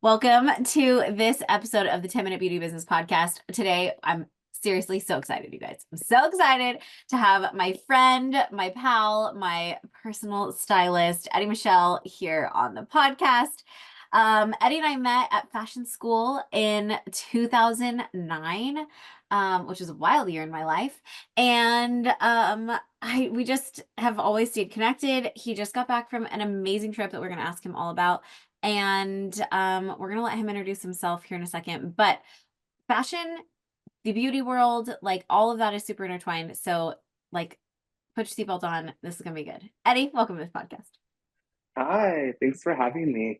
Welcome to this episode of the 10-Minute Beauty Business Podcast. Today, I'm seriously so excited, you guys. I'm so excited to have my friend, my pal, my personal stylist, Eddie Michel, here on the podcast. Eddie and I met at fashion school in 2009, which was a wild year in my life. And we just have always stayed connected. He just got back from an amazing trip that we're going to ask him all about. And we're gonna let him introduce himself here in a second. But fashion, the beauty world, like all of that is super intertwined. So, like, put your seatbelt on. This is gonna be good. Eddie, welcome to this podcast. Hi, thanks for having me.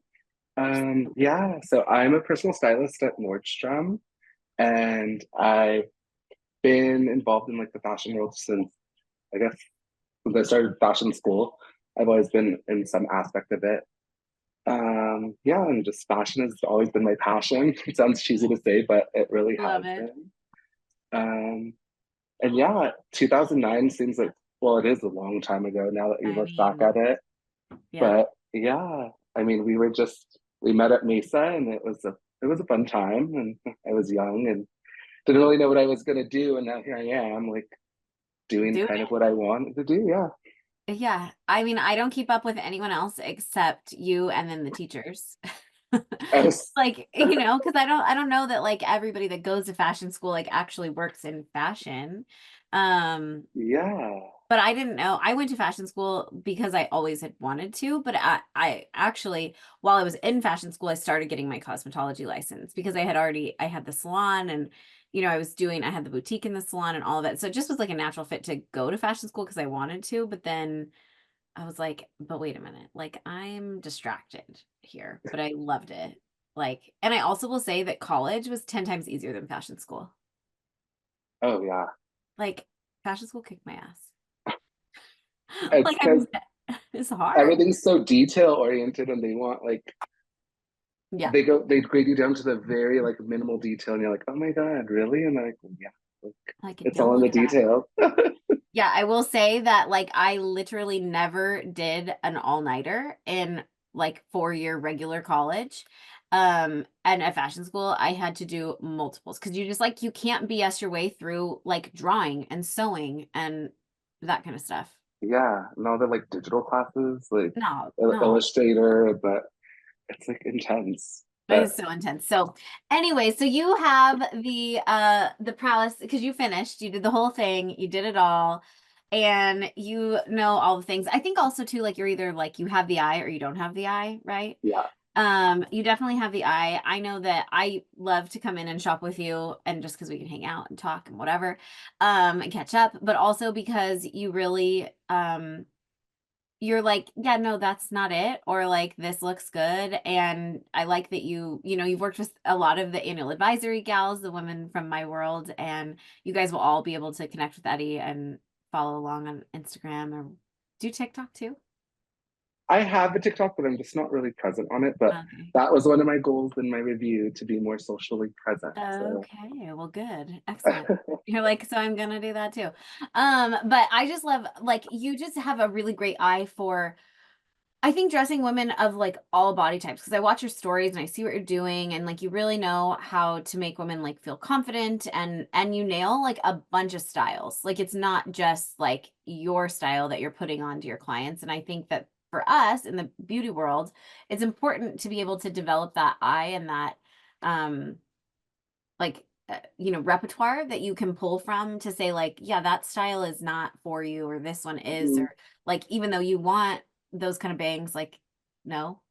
So I'm a personal stylist at Nordstrom, and I've been involved in like the fashion world since I guess since I started fashion school. I've always been in some aspect of it. And just fashion has always been my passion. It sounds cheesy to say, but it really Love has it. been. Um, and yeah, 2009 seems like, well, it is a long time ago now that you I look back mean, at it. yeah. But yeah, I mean, we met at Mesa, and it was a fun time, and I was young and didn't really know what I was gonna do, and now here I am, like doing Do kind of what I wanted to do. Yeah, it. Yeah. I mean, I don't keep up with anyone else except you and then the teachers. I was, Like, because I don't know that like everybody that goes to fashion school like actually works in fashion. Um, yeah, But I didn't know. I went to fashion school because I always had wanted to. But I actually, while I was in fashion school, I started getting my cosmetology license because I had the salon and, I had the boutique in the salon and all of it. So it just was like a natural fit to go to fashion school because I wanted to. But then I was like, but wait a minute, like I'm distracted here, but I loved it. Like, and I also will say that college was 10 times easier than fashion school. oh yeah. Like, fashion school kicked my ass. It's Like I'm because it's hard. everything's so detail oriented, and they want like Yeah, they grade you down to the very like minimal detail, and you're like, oh my God, really? And they're like, well, yeah, like, like it's don't all in look the at that. detail. Yeah, I will say that like I literally never did an all-nighter in like 4-year regular college. And at fashion school, I had to do multiples because you can't BS your way through like drawing and sewing and that kind of stuff. Yeah, and all the like digital classes, like No, no. Illustrator, but it's like intense. It But is so intense. So anyway, so you have the prowess because you finished, you did the whole thing, you did it all, and you know all the things. I think also too, like you're either like you have the eye or you don't have the eye, right? yeah, You definitely have the eye. I know that I love to come in and shop with you and just because we can hang out and talk and whatever, and catch up, but also because you really you're like, yeah, no, that's not it. Or like, this looks good. And I like that you've worked with a lot of the annual advisory gals, the women from my world, and you guys will all be able to connect with Eddie and follow along on Instagram or do TikTok too. I have a TikTok, but I'm just not really present on it. But Okay. that was one of my goals in my review to be more socially present. So Okay, well, good. Excellent. You're like, so I'm gonna do that too. But I just love like you just have a really great eye for I think dressing women of like all body types because I watch your stories and I see what you're doing and like you really know how to make women like feel confident and you nail like a bunch of styles. Like it's not just like your style that you're putting on to your clients. And I think that for us in the beauty world, it's important to be able to develop that eye and that um like repertoire that you can pull from to say like yeah that style is not for you or this one is mhm, or like even though you want those kind of bangs like no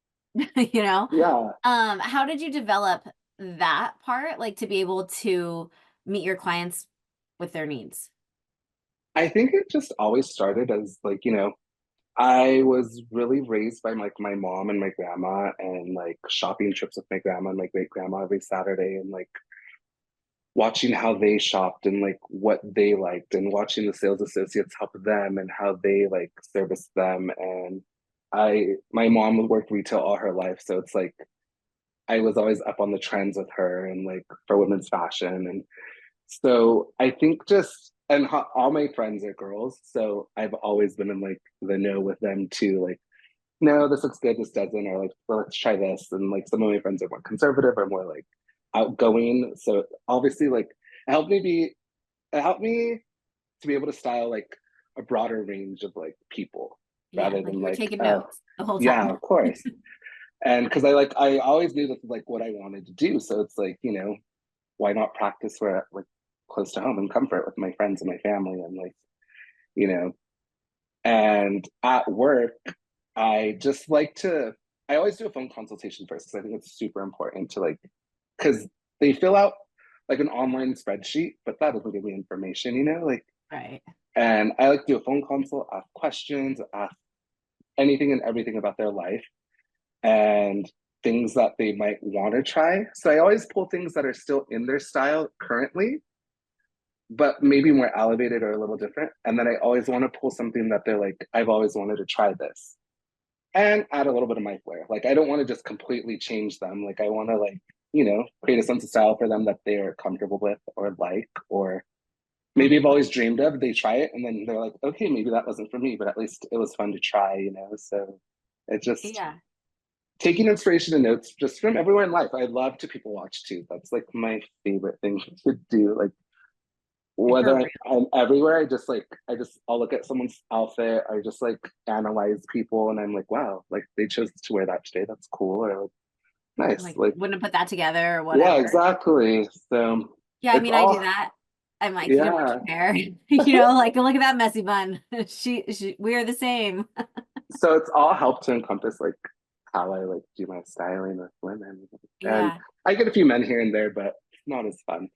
you know yeah, how did you develop that part like to be able to meet your clients with their needs. I think it just always started as like, I was really raised by like my mom and my grandma, and like shopping trips with my grandma and my great grandma every Saturday, and like watching how they shopped and like what they liked, and watching the sales associates help them and how they like service them. And my mom worked retail all her life, so it's like I was always up on the trends with her and like for women's fashion. And so I think just and all my friends are girls, so I've always been in like the know with them too. Like no, this looks good, this doesn't, or like, well, let's try this. And like some of my friends are more conservative or more like outgoing. So obviously like it helped me be it helped me to be able to style like a broader range of like people Yeah, rather like than you were like, taking oh notes the whole yeah, time. of course. And because I always knew this is like what I wanted to do. So it's like, why not practice where like close to home and comfort with my friends and my family and like, you know, and at work, I just like to, I always do a phone consultation first because I think it's super important to like, because they fill out like an online spreadsheet, but that doesn't give me information, like, Right. and I like to do a phone consult, ask questions, ask anything and everything about their life and things that they might want to try. So I always pull things that are still in their style currently, but maybe more elevated or a little different. And then I always want to pull something that they're like, I've always wanted to try this and add a little bit of my flair. Like I don't want to just completely change them. Like I want to like, create a sense of style for them that they're comfortable with or like, or maybe I've always dreamed of, they try it and then they're like, okay, maybe that wasn't for me, but at least it was fun to try, So it just Yeah. taking inspiration and notes just from everywhere in life. I love to people watch too. That's like my favorite thing to do. Like For whether real. I'm everywhere, I'll look at someone's outfit. I just like analyze people, and I'm like, wow, like they chose to wear that today. That's cool. Or like, nice. Like Like wouldn't have put that together or yeah, whatever. exactly. So Yeah, I it's mean, I do all that. I'm like, you didn't brush yeah. your hair. Like look at that messy bun. We're the same. So it's all helped to encompass like how I like do my styling with women, and Yeah. I get a few men here and there, but it's not as fun.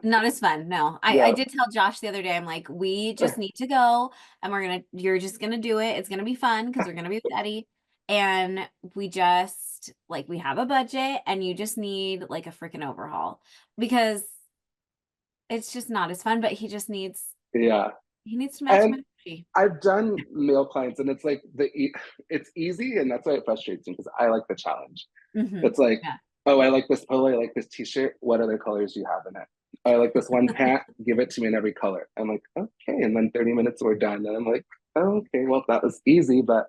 Not as fun. No. I Yeah. did tell Josh the other day, I'm like, we just need to go and you're just gonna do it. It's gonna be fun because we're gonna be with Eddie. And we just like we have a budget and you just need like a freaking overhaul because it's just not as fun, but Yeah. he needs to match And my energy. I've done male clients and it's like it's easy and that's why it frustrates me because I like the challenge. Hmm. It's like, Yeah. oh, I like this polo, I like this t-shirt. What other colors do you have in it? Oh, I like this one pant, give it to me in every color. I'm like, okay. And then 30 minutes we're done. And I'm like, oh, okay, well, that was easy, but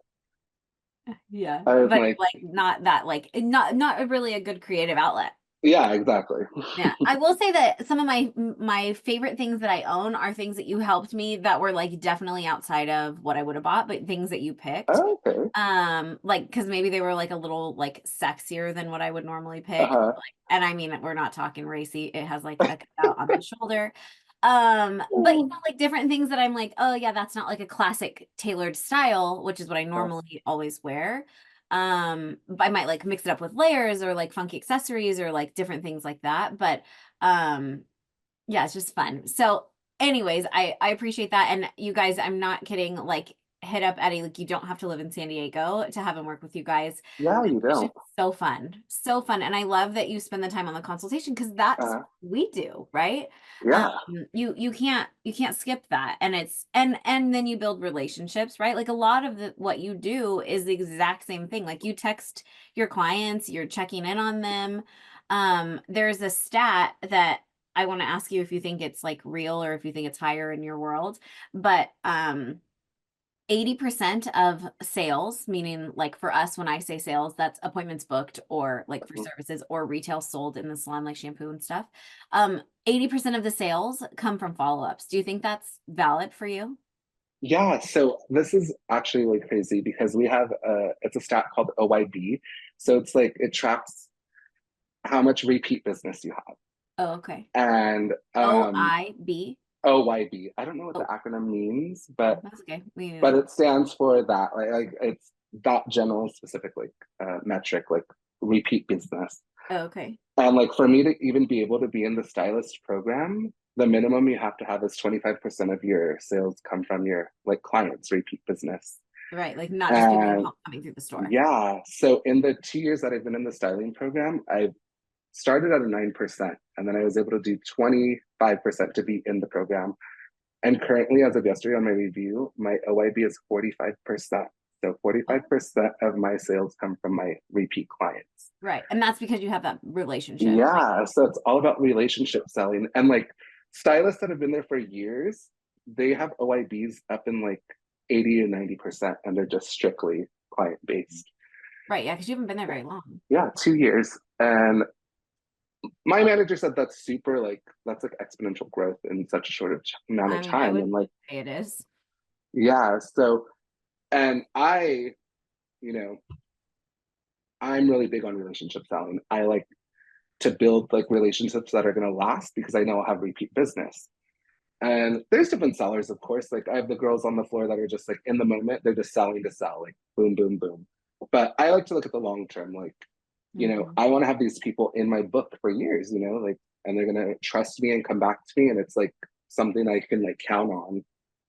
Yeah. I was But like, like not that like not really a good creative outlet. yeah, exactly. Yeah, I will say that some of my favorite things that I own are things that you helped me that were like definitely outside of what I would have bought, but things that you picked. Oh, okay. Like because maybe they were like a little like sexier than what I would normally pick. Uh-huh. Like, and I mean, we're not talking racy. It has like a cutout on the shoulder. But like different things that I'm like, oh yeah, that's not like a classic tailored style, which is what I normally always wear. But I might like mix it up with layers or like funky accessories or like different things like that. But um yeah, it's just fun. So anyways, I appreciate that. And you guys, I'm not kidding, like hit up Eddie, like you don't have to live in San Diego to have him work with you guys. Yeah, you It's just don't. so fun. So fun. And I love that you spend the time on the consultation because that's Uh, what we do, right? Um, yeah. you can't skip that. And and then you build relationships, right? Like a lot of what you do is the exact same thing. Like you text your clients, you're checking in on them. There's a stat that I want to ask you if you think it's like real or if you think it's higher in your world, but 80% of sales, meaning like for us, when I say sales, that's appointments booked or like for services or retail sold in the salon, like shampoo and stuff. 80% of the sales come from follow-ups. Do you think that's valid for you? Yeah, so this is actually like crazy because we have it's a stat called OYB. So it's like it tracks how much repeat business you have. Oh, okay. And OIB. OYB. I don't know what the Oh, acronym means, but that's okay. Me but neither. it stands for that. Like it's that general specific like metric, like repeat business. Oh, okay. And like for me to even be able to be in the stylist program, the minimum you have to have is 25% of your sales come from your like clients, repeat business. Right. Like not just people And coming through the store. yeah, so in the 2 years that I've been in the styling program, I started at a 9%, and then I was able to do 25% to be in the program. And currently, as of yesterday on my review, my OIB is 45%. So Oh, 45% of my sales come from my repeat clients. right. And that's because you have that relationship. Like, Yeah, so it's all about relationship selling. And like stylists that have been there for years, they have OIBs up in like 80 or 90%, and they're just strictly client based. Right. Yeah. Because you haven't been there very long. Yeah, 2 years. And my manager said that's super like that's like exponential growth in such a amount of I mean, I time. would And like, say it is. yeah, so and you know, I'm really big on relationship selling. I like to build like relationships that are going to last because I know I'll have repeat business. And there's different sellers, of course. Like I have the girls on the floor that are just like in the moment, they're just selling to sell, like boom, boom, boom. But I like to look at the long term. Like, Mhm. I want to have these people in my book for years, like, and they're gonna trust me and come back to me, and it's like something I can like count on.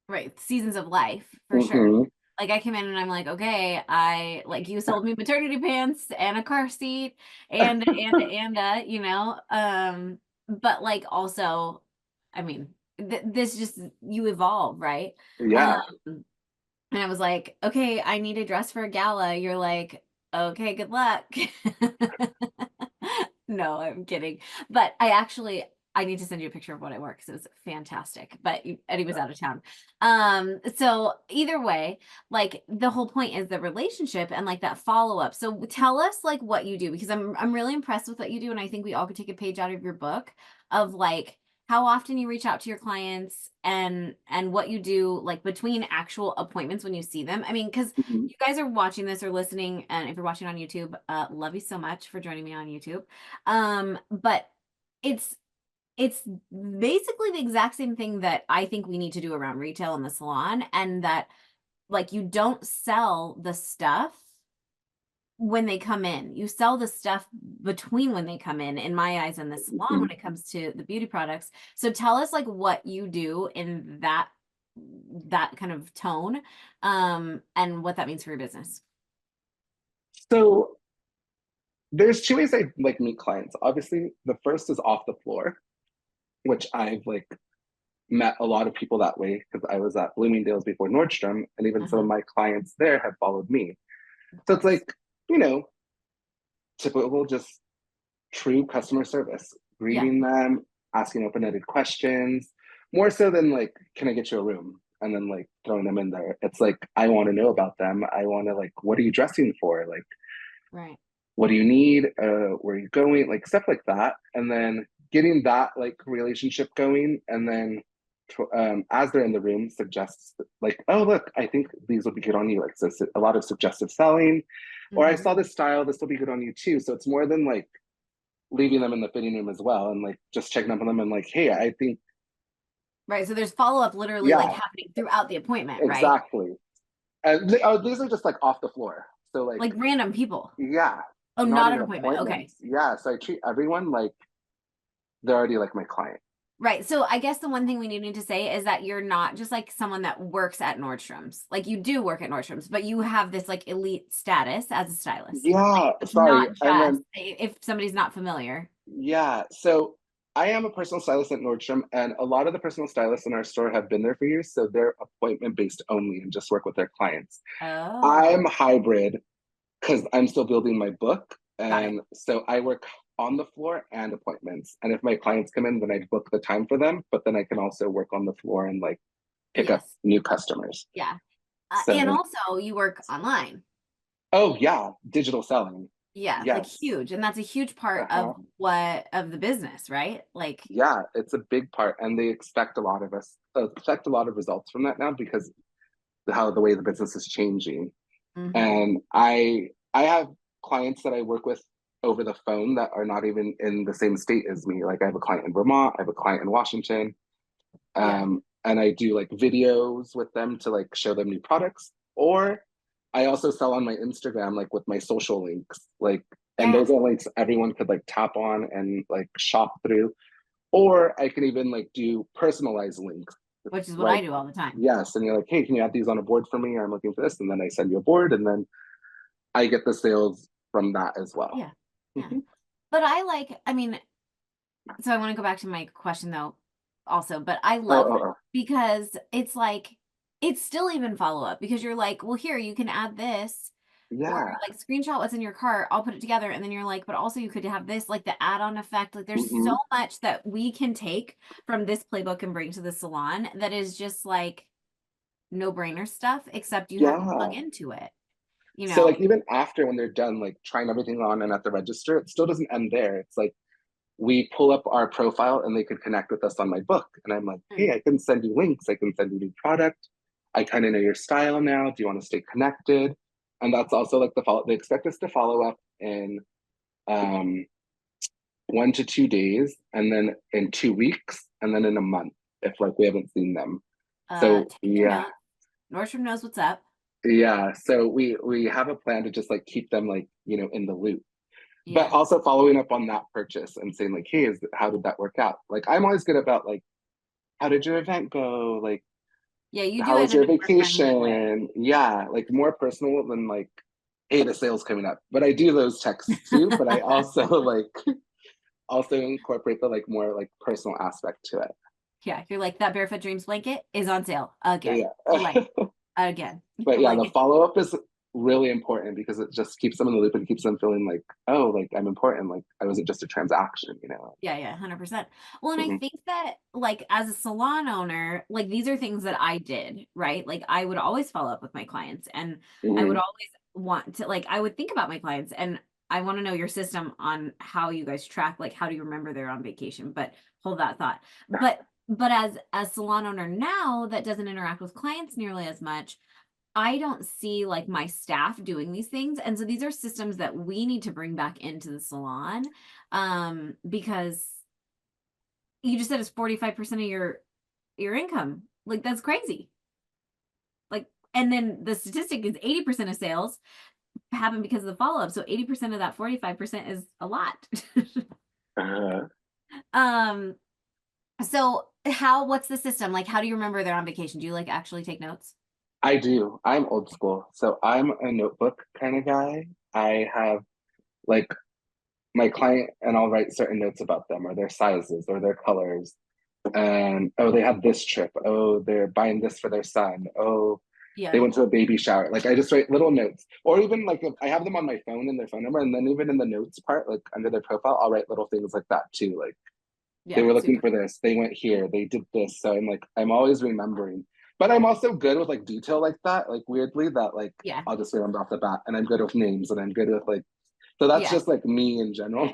Right. Seasons of life for sure. Hmm. Like I came in and I'm like, okay, I like you sold me maternity pants and a car seat and but like also, I mean, this just you evolve, right? Um, Yeah, and I was like, okay, I need a dress for a gala. You're like, okay, good luck. No, I'm kidding. But I need to send you a picture of what I wore because it was fantastic. But Eddie was out of town. So either way, like the whole point is the relationship and like that follow up. So tell us like what you do because I'm really impressed with what you do, and I think we all could take a page out of your book of like how often you reach out to your clients and what you do like between actual appointments when you see them. I mean, because hmm. you guys are watching this or listening, and if you're watching on YouTube, love you so much for joining me on YouTube. But it's it's basically the exact same thing that I think we need to do around retail in the salon, and that like you don't sell the stuff when they come in. You sell the stuff between when they come in my eyes, in the salon Hmm. when it comes to the beauty products. So tell us like what you do in that kind of tone, and what that means for your business. So there's two ways I like meet clients. Obviously, the first is off the floor, which I've like met a lot of people that way because I was at Bloomingdale's before Nordstrom, and even some of Uh-huh. my clients there have followed me. Of So it's course. like, you know, typical, just true customer service, Yeah. greeting them, asking open-ended questions, more so than like, can I get you a room? And then like throwing them in there. It's like, I want to know about them. I want to like, what are you dressing for? Like, Right. what do you need? Where are you going? Like stuff like that. And then getting that like relationship going. And then as they're in the room, suggests like, oh, look, I think these would be good on you. Like so a lot of suggestive selling. Or I Hmm. saw this style, this will be good on you too. So it's more than like leaving them in the fitting room as well and like just checking up on them and like, hey, I think, Right. So there's follow-up literally like yeah, happening throughout the appointment, right? exactly. And these are just like off the floor. So like, Like random people. yeah, Oh, not not an even appointment. Okay. appointments. Yeah. So I treat everyone like they're already like my client. Right. So I guess the one thing we need to say is that you're not just like someone that works at Nordstrom's. Like you do work at Nordstrom's, but you have this like elite status as a stylist. Yeah. It's Sorry. not And just then, if somebody's not familiar. yeah. So I am a personal stylist at Nordstrom, and a lot of the personal stylists in our store have been there for years. So they're appointment based only and just work with their clients. Oh, I'm hybrid because I'm still building my book. got it. And so I work on the floor and appointments. And if my clients come in, then I book the time for them. But then I can also work on the floor and like pick up Yes. new customers. Yeah. And So, also you work online. oh, yeah, digital selling. Yeah, like Yes. huge. And that's a huge part of Uh-huh. of the business, right? Like, Yeah, it's a big part. And they expect a lot of us, expect a lot of results from that now because how the way the business is changing. mhm. And I have clients that I work with over the phone that are not even in the same state as me. Like I have a client in Vermont, I have a client in Washington, Yeah. and I do like videos with them to like show them new products. Or I also sell on my Instagram, like with my social links, like, and Yeah. those are links everyone could like tap on and like shop through. Or I can even like do personalized links, Which is what I like, do all the time. yes, and you're like, hey, can you add these on a board for me? I'm looking for this, and then I send you a board, and then I get the sales from that as well. Yeah. Yeah. Mhm. But I mean, so I want to go back to my question though, also, but I Oh, love oh, that oh. because it's like, it's still even follow up because you're like, well, here, you can add this or Yeah. like screenshot what's in your cart. I'll put it together. And then you're like, but also you could have this, like the add-on effect. Like there's so Hmm. much that we can take from this playbook and bring to the salon that is just like no brainer stuff, except you have to plug Yeah. into it. you So know. like even after when they're done like trying everything on and at the register, it still doesn't end there. It's like we pull up our profile and they could connect with us on my book. And I'm like, Mm. hey, I can send you links. I can send you new product. I kind of know your style now. Do you want to stay connected? And that's also like the follow. They expect us to follow up in um, 1 to 2 days, and then in 2 weeks, and then in a month if like we haven't seen them. So Taking yeah, notes. Nordstrom knows what's up. yeah. So we have a plan to just like keep them like in the loop, but Yeah. also following up on that purchase and saying like, hey, how did that work out? Like I'm always good about like, how did your event go? Like, Yeah, you do how it was in your a more friendly way. vacation? Yeah, like more personal than like, hey, the sale's coming up. But I do those texts too. But I also like also incorporate the like more like personal aspect to it. Yeah, you're like that Barefoot Dreams blanket is on sale again. Yeah. Like again. But yeah, the Like follow up is really important because it just keeps them in the loop and keeps them feeling like, oh, like I'm important. Like I wasn't just a transaction. yeah, yeah, 100%. Well, and I Mhm, think that like as a salon owner, like these are things that I did, right? Like I would always follow up with my clients and I would mhm. always want to like I would think about my clients and I want to know your system on how you guys track, like how do you remember they're on vacation, but hold that thought. But as a salon owner now that doesn't interact with clients nearly as much, I don't see like my staff doing these things. And so these are systems that we need to bring back into the salon because you just said it's 45% of your income. Like that's crazy. Like and then the statistic is 80% of sales happen because of the follow-up. So 80% of that 45% is a lot. Uh, um what's the system? Like how do you remember they're on vacation? Do you like actually take notes? I do. I'm old school. So I'm a notebook kind of guy. I have like my client and I'll write certain notes about them or their sizes or their colors. And oh, they have this trip. Oh, they're buying this for their son. Oh, they Yeah. went to a baby shower. Like I just write little notes. Or even like if I have them on my phone and their phone number, and then even in the notes part, like under their profile, I'll write little things like that too. Like they Yeah, were looking super. for this, they went here, they did this. So I'm always remembering. But I'm also good with like detail like that, like weirdly, that like Yeah. I'll just remember off the bat. And I'm good with names and I'm good with like, so that's Yeah. just like me in general.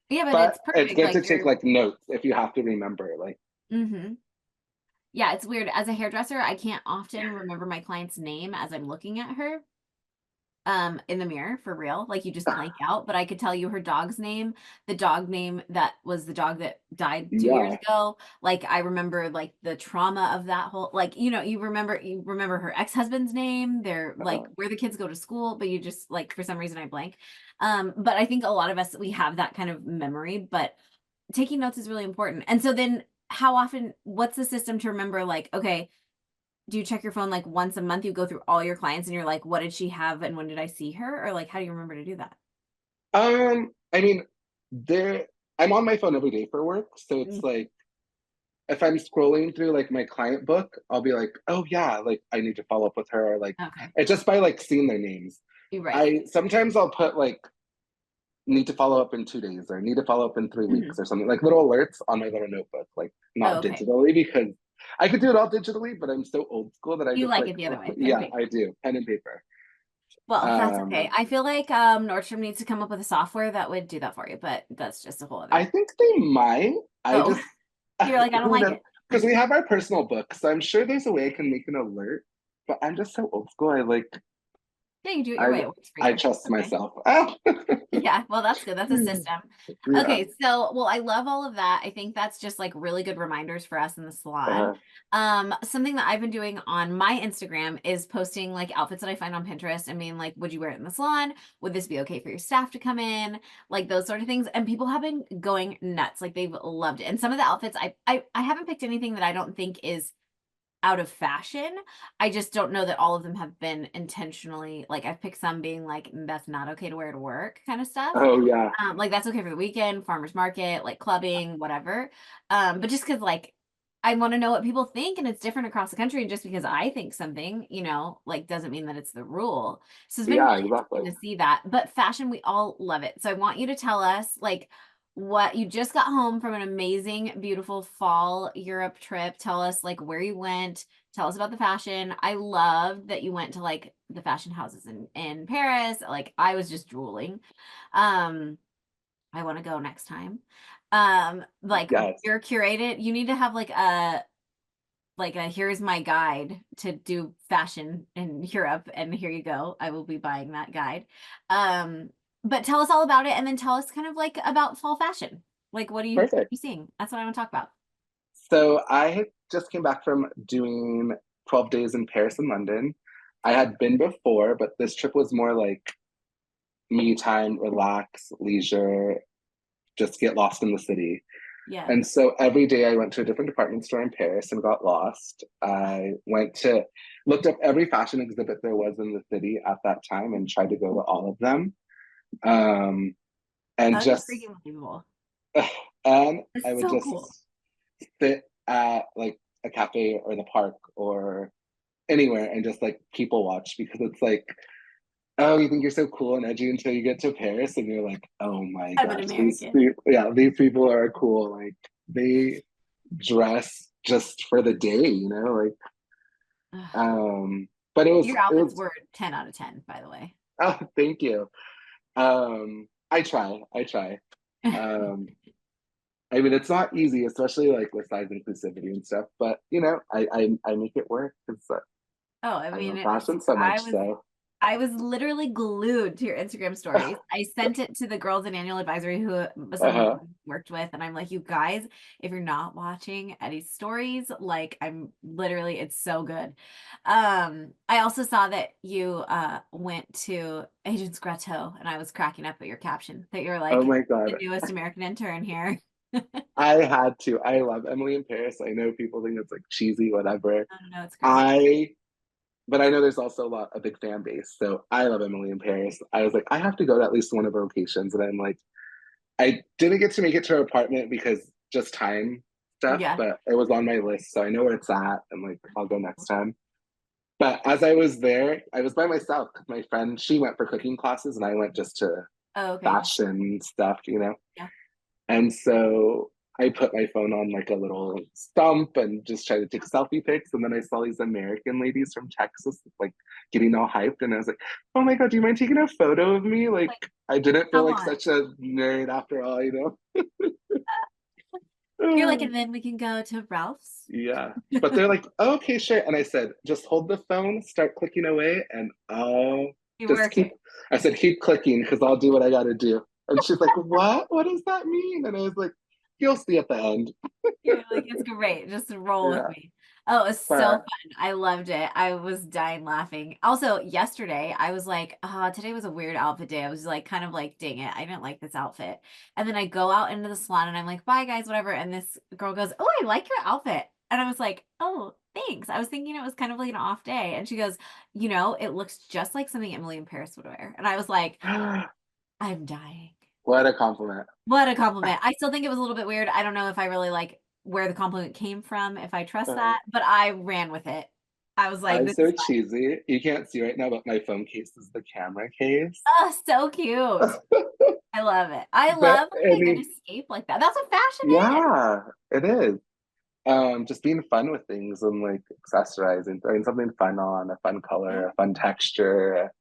Yeah, but But it's it's perfect. good Like to take you're like notes if you have to remember. Like, mhm. Yeah, it's weird. As a hairdresser, I can't often remember my client's name as I'm looking at her in the mirror for real. Like you just blank out, but I could tell you her dog's name, the dog name that was the dog that died 2 years yeah. ago. Like I remember like the trauma of that whole like you remember her ex-husband's name, they're like Uh, where the kids go to school, but you just like for some reason I blank. But I think a lot of us we have that kind of memory, but taking notes is really important. And so then how often what's the system to remember like okay, do you check your phone like once a month? You go through all your clients and you're like, what did she have and when did I see her? Or like, how do you remember to do that? I mean, there I'm on my phone every day for work. So it's Mm, like if I'm scrolling through like my client book, I'll be like, oh yeah, like I need to follow up with her. Or like okay. it's just by like seeing their names. You're right. I sometimes I'll put like need to follow up in 2 days or need to follow up in 3 weeks Mhm. or something, like little alerts on my little notebook, like Oh, not okay. digitally because I could do it all digitally, but I'm so old school that I You just like like, it the other way, pen and yeah, paper. I do pen and paper. Well, that's Um, okay. I feel like Nordstrom needs to come up with a software that would do that for you, but that's just a whole I other. think they might. I Oh, just you're like, I don't who like knows? it. Because we have our personal book, so I'm sure there's a way I can make an alert. But I'm just so old school. Yeah, you do it your I way. It works for I you. trust Okay. myself. Oh. Yeah, well, that's good. That's a system. Yeah. Okay, so well, I love all of that. I think that's just like really good reminders for us in the salon. Uh, Something that I've been doing on my Instagram is posting like outfits that I find on Pinterest and being like, would you wear it in the salon? Would this be okay for your staff to come in? Like those sort of things. And people have been going nuts. Like they've loved it. And some of the outfits I haven't picked anything that I don't think is out of fashion. I just don't know that all of them have been intentionally like I've picked some being like that's not okay to wear to work kind of stuff. oh yeah. Like that's okay for the weekend, farmers market, like clubbing, whatever. But just because like I want to know what people think and it's different across the country. And just because I think something, like doesn't mean that it's the rule. So it's been Yeah, really exactly. interesting to see that. But fashion, we all love it. So I want you to tell us like what you just got home from an amazing, beautiful fall Europe trip. Tell us like where you went. Tell us about the fashion. I loved that you went to like the fashion houses in Paris. Like I was just drooling. Um, I want to go next time. Like Yes, you're curated. You need to have like a here's my guide to do fashion in Europe, and here you go. I will be buying that guide. But tell us all about it, and then tell us kind of like about fall fashion. Like what are perfect. you seeing? That's what I want to talk about. So I had just came back from doing 12 days in Paris and London. I had been before, but this trip was more like me time, relax, leisure, just get lost in the city. Yeah. And so every day I went to a different department store in Paris and got lost. I looked up every fashion exhibit there was in the city at that time and tried to go to all of them. Um, and That's just, freaking unbelievable. and I It's would so cool. just sit at like a cafe or the park or anywhere and just like people watch because it's like, oh, you think you're so cool and edgy until you get to Paris and you're like, oh my I'm an gosh, American. yeah, these people are cool. Like they dress just for the day, like but Your it outfits was were 10 out of 10, by the way. oh thank you. I try. Um I mean it's not easy, especially like with size inclusivity and stuff, but I make it work because Oh, I I mean, love fashion so much. So I was literally glued to your Instagram stories. I sent it to the girls in annual advisory who some of uh-huh. them worked with, and I'm like, you guys, if you're not watching Eddie's stories, like I'm literally, it's so good. I also saw that you went to Agents Grotto, and I was cracking up at your caption that you're Oh like my god. the newest American intern here. I had to. I love Emily in Paris. I know people think it's like cheesy, whatever. I don't know, it's great. I but I know there's also a big fan base. So I love Emily in Paris. I was like, I have to go to at least one of her locations. And I'm like, I didn't get to make it to her apartment because just time stuff, Yeah. but it was on my list. So I know where it's at. And like, I'll go next time. But as I was there, I was by myself because my friend, she went for cooking classes and I went just to Oh, okay. fashion stuff. Yeah. And so I put my phone on like a little stump and just tried to take selfie pics. And then I saw these American ladies from Texas like getting all hyped. And I was like, oh my God, do you mind taking a photo of me? Like, Like, I didn't feel come like on. such a nerd after all. You're like, and then we can go to Ralph's. Yeah. But they're like, oh, okay, sure. And I said, just hold the phone, start clicking away, and I'll You just work keep, it. I said, keep clicking because I'll do what I got to do. And she's like, what? What does that mean? And I was like, you'll see at the end. You're like, it's great. Just roll with Yeah. me. Oh, it was so But fun. I loved it. I was dying laughing. Also, yesterday, I was like, oh, today was a weird outfit day. I was like, kind of like, dang it, I didn't like this outfit. And then I go out into the salon and I'm like, bye guys, whatever. And this girl goes, oh, I like your outfit. And I was like, oh, thanks. I was thinking it was kind of like an off day. And she goes, it looks just like something Emily in Paris would wear. And I was like, I'm dying. what a compliment. What a compliment. I still think it was a little bit weird. I don't know if I really like where the compliment came from, if I trust Uh, that, but I ran with it. I was like, I'm this so is fun. cheesy. You can't see right now, but my phone case is the camera case. Oh, so cute. I love it. I But love I like a good mean, escape like that. That's what fashion is. yeah, it is. Just being fun with things and like accessorizing, throwing something fun on, a fun color, Yeah, a fun texture.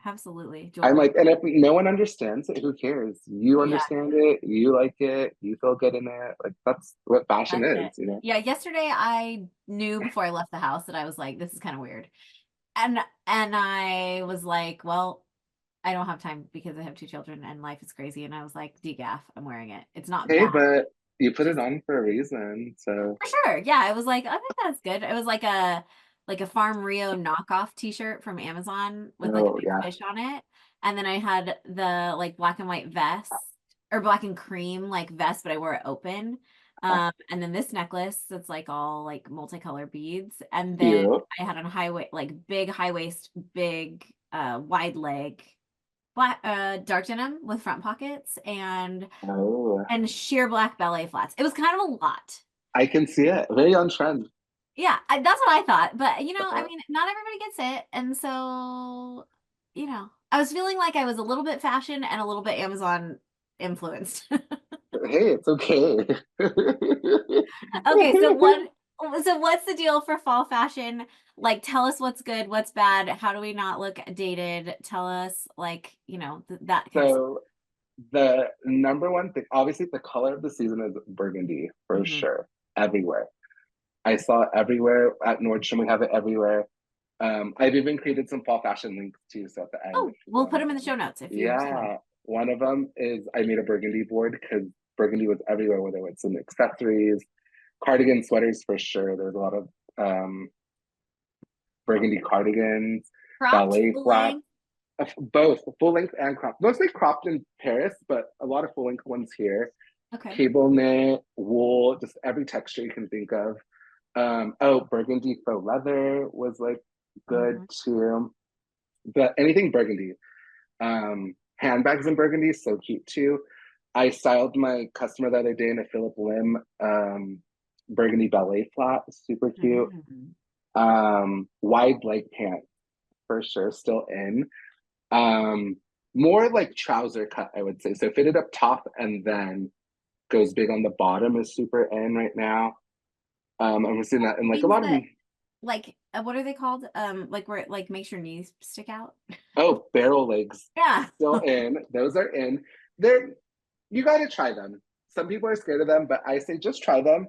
absolutely. I'm Jewelry. like, and if no one understands it, who cares? You Yeah, understand it, you like it, you feel good in it. Like that's what fashion that's it. is. Yeah, yesterday I knew before I left the house that I was like, this is kind of weird. And I was like, well, I don't have time because I have two children and life is crazy. And I was like, DGAF, I'm wearing it. It's not Hey, bad. but you put it Just on for a reason. So, for sure. Yeah, I was like, I think that's good. It was like a Farm Rio knockoff t-shirt from Amazon with like a oh big yeah. fish on it. And then I had the like black and white vest or black and cream like vest, but I wore it open. And then this necklace that's like all like multicolored beads. And then Cute. I had on like big high waist, big wide leg black dark denim with front pockets Oh, and sheer black ballet flats. It was kind of a lot. I can see it. Very on trend. Yeah, that's what I thought. But I Uh, mean, not everybody gets it. And so, I was feeling like I was a little bit fashion and a little bit Amazon influenced. Hey, it's okay. Okay, so what's the deal for fall fashion? Like, tell us what's good, what's bad, how do we not look dated? Tell us, like, that kind of stuff. So the number one thing, obviously, the color of the season is burgundy for Mhm. sure, everywhere. I saw it everywhere at Nordstrom. We have it everywhere. I've even created some fall fashion links too. So at the end, if Oh, you we'll put want, them in the show notes if you see them. yeah, one of them is I made a burgundy board because burgundy was everywhere, whether it's in accessories, cardigan, sweaters for sure. There's a lot of burgundy cardigans, Cropped, ballet full flats, length. both full length and cropped. Mostly cropped in Paris, but a lot of full length ones here. Okay. Cable knit, wool, just every texture you can think of. Oh, burgundy faux leather was like good Mhm. too. But anything burgundy. Handbags in burgundy, so cute too. I styled my customer the other day in a Philip Lim burgundy ballet flat, super cute. Mhm. Wide leg pants for sure, still in. Um, More like trouser cut, I would say. So fitted up top and then goes big on the bottom is super in right now. And we're seeing that in like a Means lot of that, like, what are they called? Like where it like makes your knees stick out. barrel legs Yeah. still in. Those are in. They're you got to try them. Some people are scared of them, but I say just try them.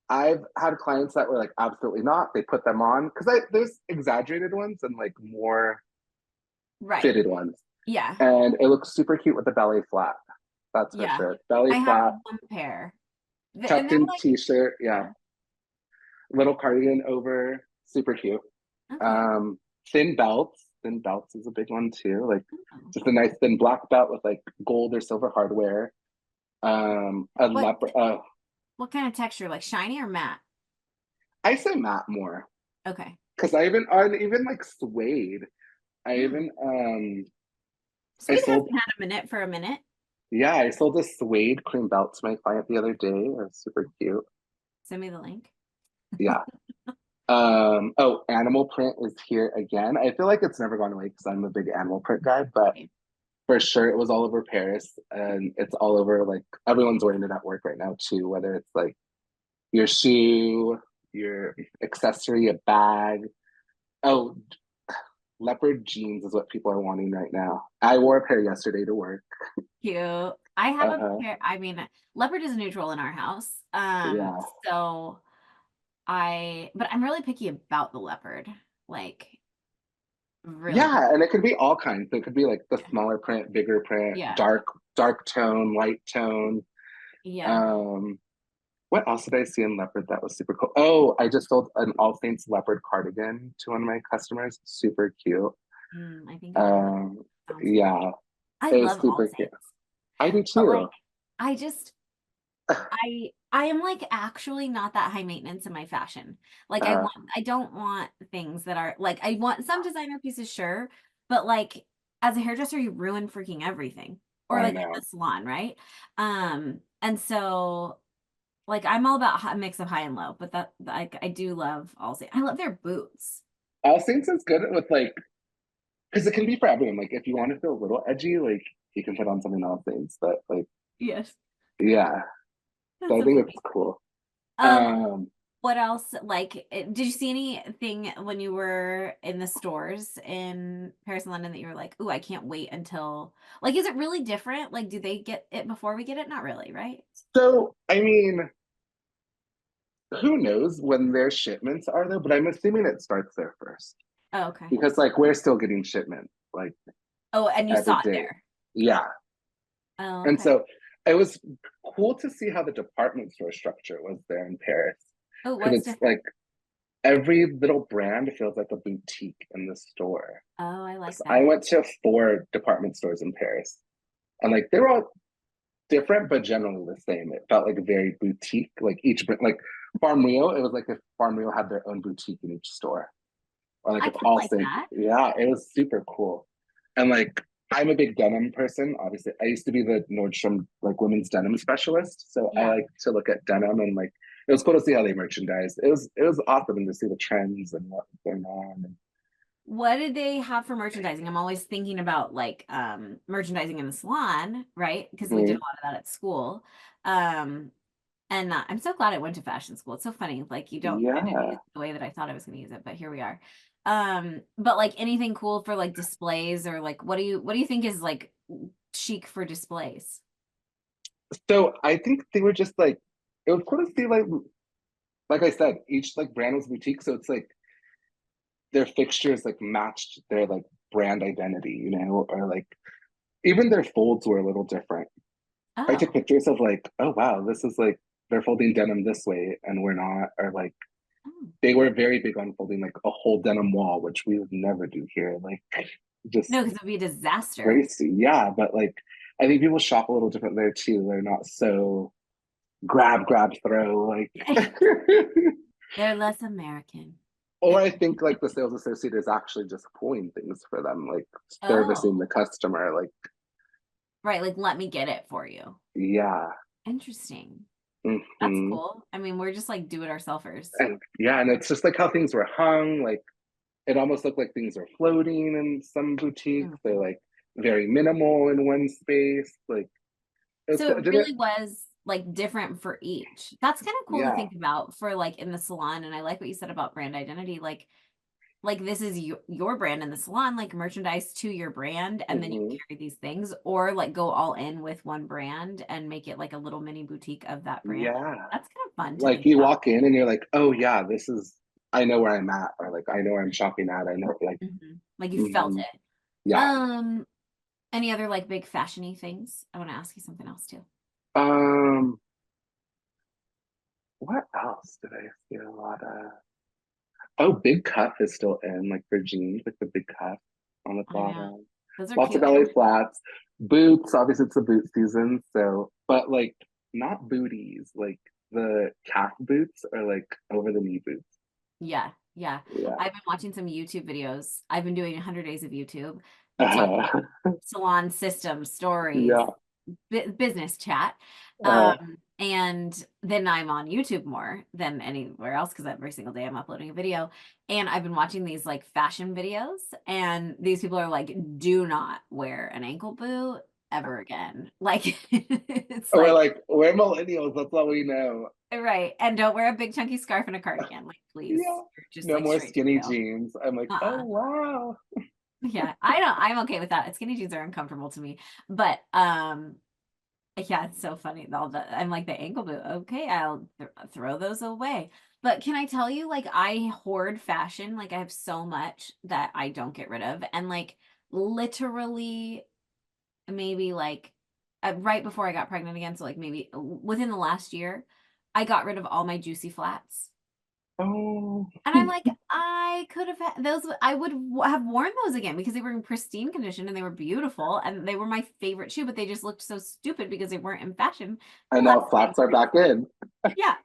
I've had clients that were like, absolutely not. They put them on because I there's exaggerated ones and like more Right. fitted ones, Yeah. and it looks super cute with the belly flat. That's for Yeah. sure. Belly I have flat, one pair. And tucked they're in like, t-shirt, yeah, yeah. little cardigan over, super cute. Okay. Um, thin belts is a big one too. Like Oh. just a nice thin black belt with like gold or silver hardware. A What leopard. what kind of texture? Like shiny or matte? I say matte more Okay. because I even on even like suede. I Mm. even I Sweet sold hasn't had a minute for a minute. yeah I sold a suede cream belt to my client the other day. It was super cute. Send me the link. Yeah. Oh, animal print is here again. I feel like it's never gone away because I'm a big animal print guy, but Okay. for sure it was all over Paris and it's all over like everyone's wearing it at work right now too, whether it's like your shoe, your accessory, a bag. Oh, leopard jeans is what people are wanting right now. I wore a pair yesterday to work. Cute. I have a Uh-huh. pair. I mean, leopard is neutral in our house. Yeah. So but I'm really picky about the leopard. Like, really picky. Yeah, and it could be all kinds. It could be like the Yeah. smaller print, bigger print, Yeah. dark tone, light tone. Yeah. Um, what else did I see in leopard that was super cool? Oh, I just sold an All Saints leopard cardigan to one of my customers. Super cute. I think I've heard that. Um, Sounds cool. yeah, I it was love All super cute. Saints, I do but like, too. I just I am like actually not that high maintenance in my fashion. Like Uh, I don't want things that are like I want some designer pieces, sure, but like as a hairdresser, you ruin freaking everything. Or I like in know. the salon, right? And so like I'm all about a mix of high and low, but that like I do love Allstate. I love their boots. All Saints is good with like because it can be for everyone. Like if you want to feel a little edgy, like you can put on something All Saints. But like Yes. yeah, so That's I so think it's funny. cool. Um, Um, what else? Like, did you see anything when you were in the stores in Paris and London that you were like, "Ooh, I can't wait until..." Like, is it really different? Like, do they get it before we get it? Not really, right? so I mean, who knows when their shipments are though? But I'm assuming it starts there first Oh, okay. because like we're still getting shipments like Oh, and you every saw it day. there. Yeah, Oh, and okay. so it was cool to see how the department store structure was there in Paris Oh, because what's it's different? like every little brand feels like a boutique in the store. Oh, I like So I that. went to 4 department stores in Paris, and like they were all different but generally the same. It felt like very boutique. Like each like Farm Rio, it was like if Farm Rio had their own boutique in each store, or like I if kind of All like Saints. that. Yeah, it was super cool. And like I'm a big denim person. Obviously, I used to be the Nordstrom like women's denim specialist, so I Yeah. like to look at denim and like it was cool to see how they merchandise. It was awesome to see the trends and what was going on. And what did they have for merchandising? I'm always thinking about like merchandising in the salon, right? Because we did a Mhm. lot of that at school. Um and I'm so glad I went to fashion school. It's so funny. Like I didn't use Yeah. it the way that I thought I was going to use it, but here we are. But like anything cool for like displays or like what do you think is like chic for displays? So I think they were just like, it was cool to see like I said, each like brand was boutique, so it's like their fixtures like matched their like brand identity, you know, or like even their folds were a little different. I took Oh. pictures of like, oh wow, this is like they're folding denim this way and we're not, or like Oh. they were very big on folding like a whole denim wall, which we would never do here. Like just No, because it would be a disaster. crazy. Yeah, but like I think people shop a little different there too. They're not so grab, throw, like They're less American. or I think like the sales associate is actually just pulling things for them, like servicing the Oh, customer. Like, right. Like, let me get it for you. yeah. Interesting. That's Hmm. cool. I mean, we're just like do-it-ourselfers. And yeah, and it's just like how things were hung. Like it almost looked like things were floating in some boutiques. They're Mhm. like very minimal in one space. Like it was So cool. it Did it? really was like different for each. That's kind of cool to Yeah. think about for like in the salon. And I like what you said about brand identity. Like this is your brand in the salon, like merchandise to your brand, and then you Hmm. carry these things, or like go all in with one brand and make it like a little mini boutique of that brand. Yeah. That's kind of fun to Like think you about. walk in and you're like, oh yeah, this is. I know where I'm at, or like I know where I'm shopping at. I know like. Like you felt Hmm. it. Yeah. Um, any other like big fashiony things? I want to ask you something else too. Um. What else did I see a lot of? Oh, big cuff is still in, like for jeans, like the big cuff on the I know. bottom. Those are Lots of cute. I belly don't flats. Boots, obviously it's the boot season, so but like not booties, like the calf boots are like over the knee boots. Yeah, yeah. Yeah. I've been watching some YouTube videos. I've been doing 100 days of YouTube, talking Uh, salon system stories, yeah. business chat. Uh, And then I'm on YouTube more than anywhere else because every single day I'm uploading a video. And I've been watching these like fashion videos, and these people are like, do not wear an ankle boot ever again. Like, it's we're like, like, we're millennials, that's all we know. right. And don't wear a big chunky scarf and a cardigan. Like, please. Yeah. You're just No like more straight to skinny jail. jeans. I'm like, oh Uh-uh. wow. Yeah, I'm okay with that. Skinny jeans are uncomfortable to me. But yeah, it's so funny. I'm like the ankle boot. Okay, I'll throw those away. But can I tell you, like, I hoard fashion. Like, I have so much that I don't get rid of. And like literally maybe like right before I got pregnant again, so like maybe within the last year, I got rid of all my juicy flats. Oh. And I'm like, I could have had those. I would have worn those again because they were in pristine condition and they were beautiful and they were my favorite shoe, but they just looked so stupid because they weren't in fashion the And last now few flats are years. back in. Yeah.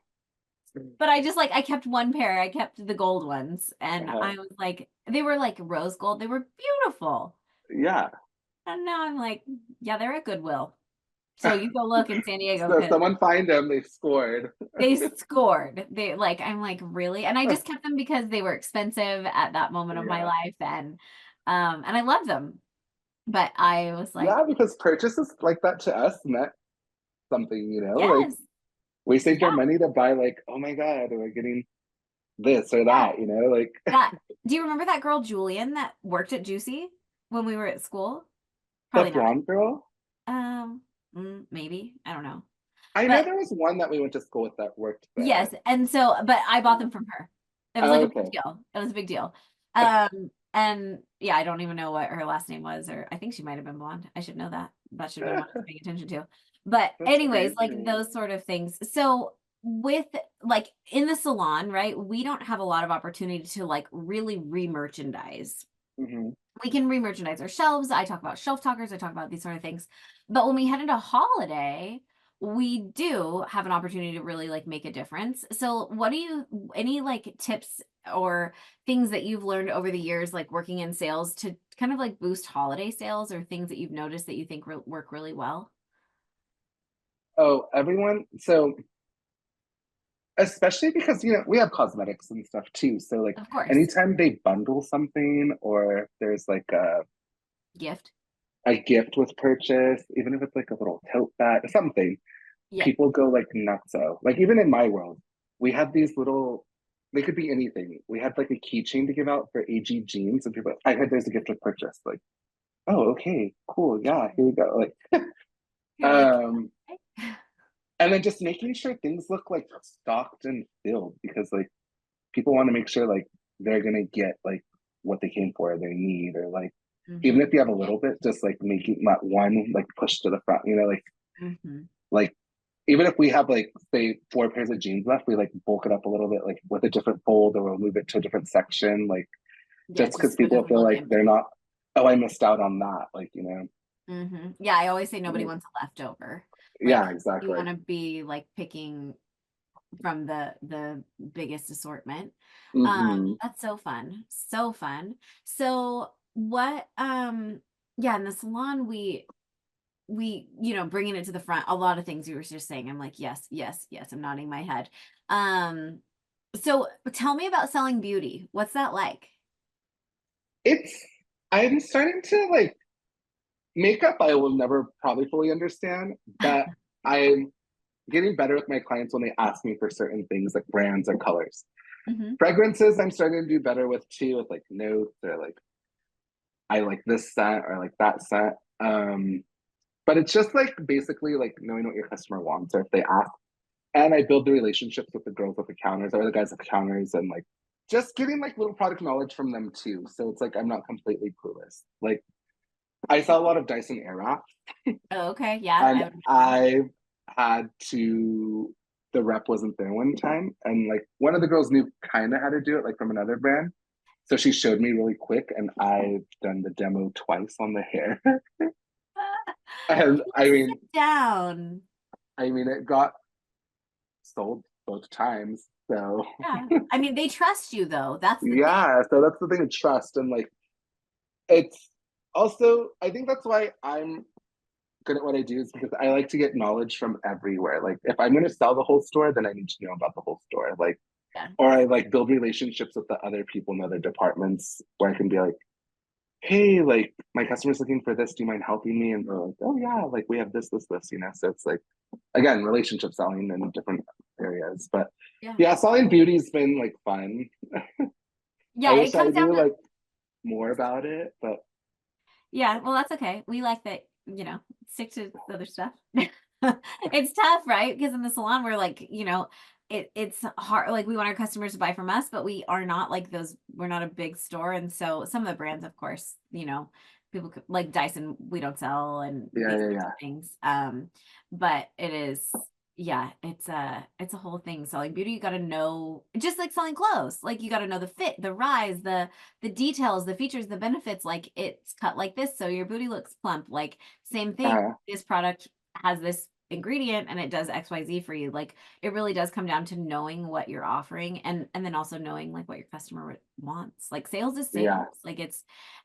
But I just like, I kept one pair. I kept the gold ones. And Uh, I was like, they were like rose gold. They were beautiful. yeah. And now I'm like, yeah, they're at Goodwill. So you go look in San Diego So because someone find them, they scored. they scored. They like, I'm like, really? And I just kept them because they were expensive at that moment of my Yeah. life and I love them. But I was Yeah, like, because purchases like that to us meant something, you know? Like yes, we saved our yeah, money to buy like, oh my God, we're getting this or yeah. that, you know? Like That do you remember that girl Julian that worked at Juicy when we were at school? the Probably not. blonde girl. Um, maybe. I don't know. I know But there was one that we went to school with that worked yes, there. and so but I bought Uh, them from her. It was like oh, a big okay. deal. It was a big deal. And yeah, I don't even know what her last name was, or I think she might have been blonde. I should know that. That should have been what I was paying attention to. But That's anyways, like crazy. those sort of things. So with like in the salon, right, we don't have a lot of opportunity to like really re-merchandise. Hmm. We can re-merchandise our shelves. I talk about shelf talkers, I talk about these sort of things. But when we head into holiday, we do have an opportunity to really like make a difference. So what do you any like tips or things that you've learned over the years like working in sales to kind of like boost holiday sales or things that you've noticed that you think work really well? Oh, everyone. So especially because we have cosmetics and stuff too. So like Of course. anytime they bundle something or there's like Gift. a gift with purchase, even if it's like a little tote bag, something, Yeah. people go like nuts. So like even in my world, we had these little. They could be anything. We had like a keychain to give out for AG jeans, and people. I heard there's a gift with purchase. Like, oh, okay, cool, yeah, here we go. Like, You're like, um, and then just making sure things look like stocked and filled because like people want to make sure like they're gonna get like what they came for, or they need, or like even hmm if you have a Yeah. little bit, just like making that one like push to the front, hmm like even if we have like say 4 pairs of jeans left, we like bulk it up a little bit, like with a different fold, or we'll move it to a different section, like Yeah. just because Just so it people doesn't feel look like they're empty. not, oh, I missed out on that, Yeah. I always say nobody like, wants a leftover. yeah, Like you exactly. want to be like picking from the biggest assortment. Hmm. That's so fun. So fun. So what yeah, in the salon we bringing it to the front, a lot of things you were just saying, I'm like, yes, yes, yes, I'm nodding my head. Um so tell me about selling beauty. What's that like? It's I'm starting to like makeup. I will never probably fully understand, but I'm getting better with my clients when they ask me for certain things like brands or colors. Hmm Fragrances, I'm starting to do better with too, with like notes or like I like this scent or like that scent. But it's just like basically like knowing what your customer wants or if they ask. And I build the relationships with the girls at the counters or the guys at the counters and like just getting like little product knowledge from them too. So it's like I'm not completely clueless. Like I saw a lot of Dyson Airwrap Oh, okay. Yeah, I and would imagine. I had to the rep wasn't there one time and like one of the girls knew kind of how to do it like from another brand. So she showed me really quick and I've done the demo twice on the hair. And Sit down. I mean it got sold both times. So Yeah. I mean, they trust you though. That's the thing. yeah, so that's the thing of trust and like it's also I think that's why I'm good at what I do is because I like to get knowledge from everywhere. Like if I'm gonna sell the whole store, then I need to know about the whole store. Like Yeah. or I like build relationships with the other people in other departments where I can be like, hey, like my customer's looking for this. Do you mind helping me? And they're like, oh yeah, like we have this. So it's like again, relationship selling in different areas. But Yeah. yeah, selling beauty's been like fun. I Yeah, it wish I comes down knew to like more about it, but yeah, well, that's okay. We like that, stick to the other stuff. It's tough, right? Because in the salon, we're like, it's hard. Like we want our customers to buy from us, but we are not like those. We're not a big store, and so some of the brands, of course, people could, like Dyson, we don't sell, and yeah, these yeah, types yeah, of things. But it is, yeah, it's a whole thing. Selling beauty, you got to know, just like selling clothes, like you got to know the fit, the rise, the details, the features, the benefits, like it's cut like this, so your booty looks plump. Like same thing, uh, this product has this ingredient and it does XYZ for you. Like it really does come down to knowing what you're offering and then also knowing like what your customer wants. Like sales is sales. yeah, Like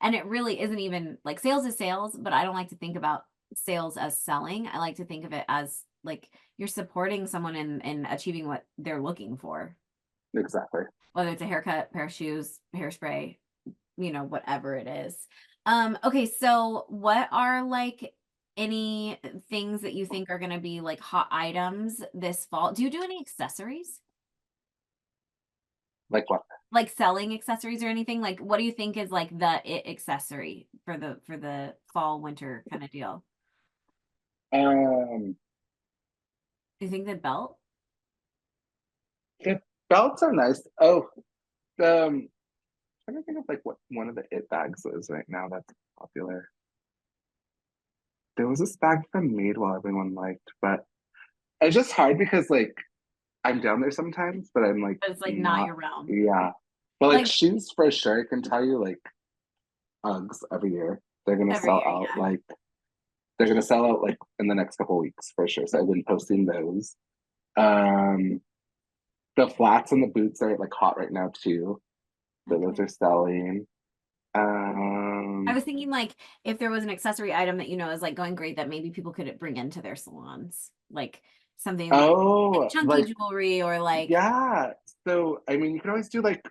and it really isn't even like sales is sales, but I don't like to think about sales as selling. I like to think of it as like you're supporting someone in achieving what they're looking for, exactly. whether it's a haircut, pair of shoes, hairspray, whatever it is. Okay, so what are like any things that you think are going to be like hot items this fall? Do you do any accessories? Like what? Like selling accessories or anything? Like what do you think is like the it accessory for the fall winter kind of deal? Um, Do you think the belt? the belts are nice. Oh, I'm trying to think of like what one of the it bags is right now that's popular. There was this bag from Madewell everyone liked, but it's just hard because like I'm down there sometimes, but I'm like But it's like not not. your realm. Yeah, but like Like shoes for sure, I can tell you like Uggs every year. They're gonna every sell year, out yeah. like they're gonna sell out like in the next couple of weeks for sure. So I've been posting those. Um, the flats and the boots are like hot right now too. So those Okay. are selling. I Um, was thinking like if there was an accessory item that is like going great that maybe people could bring into their salons. Like something like Oh, chunky like, jewelry or like, yeah. So, I mean, you can always do like